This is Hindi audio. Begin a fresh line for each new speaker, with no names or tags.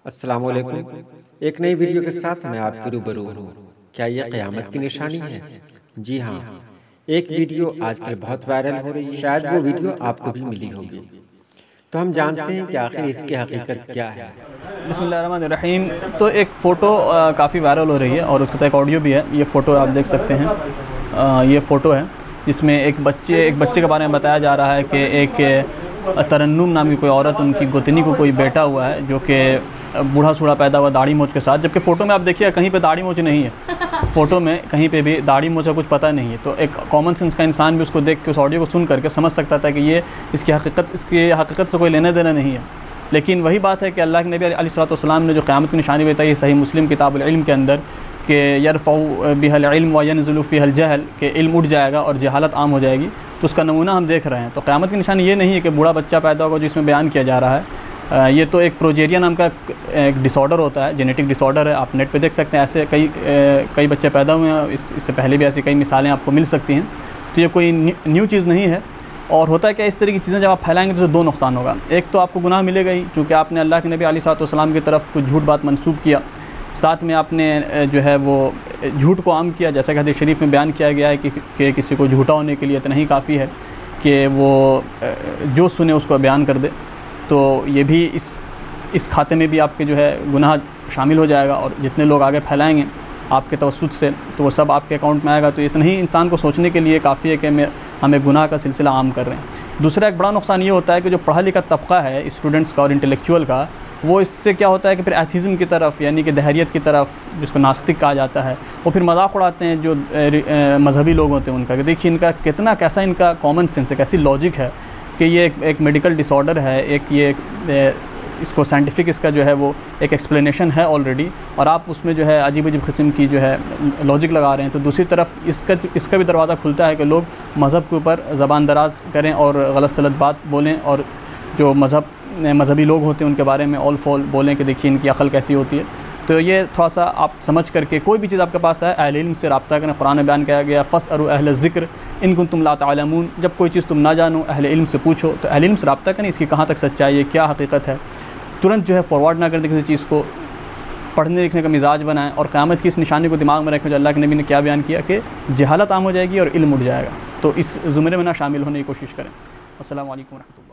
अस्सलाम वालेकुम। एक नई वीडियो के साथ मैं आपके रूबरू हूँ। क्या यह क़यामत की निशानी है? जी हाँ, एक वीडियो आजकल बहुत वायरल हो रही है। शायद वो वीडियो आपको भी मिली होगी। तो हम जानते हैं कि आखिर इसकी हकीकत क्या है।
बिस्मिल्लाहिर्रहमानिर्रहीम। तो एक फ़ोटो काफ़ी वायरल हो रही है और उसके साथ एक ऑडियो भी है। ये फ़ोटो आप देख सकते हैं। ये फ़ोटो है जिसमें एक बच्चे के बारे में बताया जा रहा है कि एक तरन्नुम नाम की कोई औरत, उनकी गोतनी को कोई बेटा हुआ है जो कि बूढ़ा सूढ़ा पैदा हुआ दाढ़ी मूंछ के साथ। जबकि फ़ोटो में आप देखिए कहीं पे दाढ़ी मूंछ नहीं है। फ़ोटो में कहीं पे भी दाढ़ी मूंछ का कुछ पता नहीं है। तो एक कॉमन सेंस का इंसान भी उसको देख के, उस ऑडियो को सुन करके समझ सकता था कि ये इसकी हकीकत से कोई लेना देना नहीं है। लेकिन वही बात है कि अल्लाह के नबी अलैहिस्सलाम ने जो क़यामत की निशानी बताई है सही मुस्लिम किताबुल इल्म के अंदर, कि यरफ़उ बिहल इल्म व यनज़िलु फ़ीहल जहल, कि इल्म उठ जाएगा और जहालत आम हो जाएगी। तो उसका नमूना हम देख रहे हैं। तो क़यामत की निशानी ये नहीं है कि बूढ़ा बच्चा पैदा होगा जिसमें बयान किया जा रहा है। ये तो एक प्रोजेरिया नाम का एक डिसऑर्डर होता है, जेनेटिक डिसऑर्डर है। आप नेट पे देख सकते हैं, ऐसे कई बच्चे पैदा हुए हैं। इससे पहले भी ऐसी कई मिसालें आपको मिल सकती हैं। तो ये कोई न्यू चीज़ नहीं है। और होता है क्या, इस तरह की चीज़ें जब आप फैलाएंगे तो दो नुकसान होगा। एक तो आपको गुनाह मिलेगा ही, क्योंकि आपने अल्लाह के नबी अलैहिस्सलाम की तरफ कुछ झूठ बात मंसूब किया। साथ में आपने जो है वो झूठ को आम किया, जैसा कि हदीस शरीफ में बयान किया गया है कि किसी को झूठा होने के लिए इतना ही काफ़ी है कि वो जो सुने उसको बयान कर दे। तो ये भी इस खाते में भी आपके जो है गुनाह शामिल हो जाएगा। और जितने लोग आगे फैलाएंगे आपके तवस्सुत से, तो वो सब आपके अकाउंट में आएगा। तो इतना ही इंसान को सोचने के लिए काफ़ी है कि हमें गुनाह का सिलसिला आम कर रहे हैं। दूसरा एक बड़ा नुकसान ये होता है कि जो पढ़ा लिखा तबका है स्टूडेंट्स का और इंटेलेक्चुअल का, वो इससे क्या होता है कि फिर एथिज़म की तरफ, यानी कि दहरियत की तरफ, जिसको नास्तिक कहा जाता है, वो फिर मजाक उड़ाते हैं जो मजहबी लोग होते हैं उनका, कि देखिए इनका कितना कैसा इनका कॉमन सेंस है, कैसी लॉजिक है कि ये एक मेडिकल डिसऑर्डर है, इसको साइंटिफिक इसका जो है वो एक एक्सप्लेनेशन है ऑलरेडी, और आप उसमें जो है अजीब अजीब किस्म की जो है लॉजिक लगा रहे हैं। तो दूसरी तरफ इसका भी दरवाज़ा खुलता है कि लोग मज़हब के ऊपर ज़बान दराज करें और गलत सलत बात बोलें, और जो मज़हबी लोग होते हैं उनके बारे में ऑल फॉल बोलें कि देखिए इनकी अक़ल कैसी होती है। तो ये थोड़ा सा आप समझ करके, कोई भी चीज़ आपके पास है अहले इल्म से रब्ता करें। कुरान में बयान किया गया फ़स्अलू अहल ज़िक्र इन कुंतुम ला तालमून, जब कोई चीज़ तुम ना जानो अहले इल्म से पूछो। तो अहले इल्म से रब्ता करें, इसकी कहाँ तक सच्चाई है, क्या हकीकत है। तुरंत जो है फॉरवर्ड ना कर दें किसी चीज़ को, पढ़ने लिखने का मिजाज बनाएं और क़यामत की इस निशानी को दिमाग में रखें जो अल्लाह के नबी ने क्या बयान किया कि जहालत आम हो जाएगी और इल्म उठ जाएगा। तो इस ज़ुमरे में ना शामिल होने की कोशिश करें। अस्सलामु अलैकुम रहमतुल्लाह।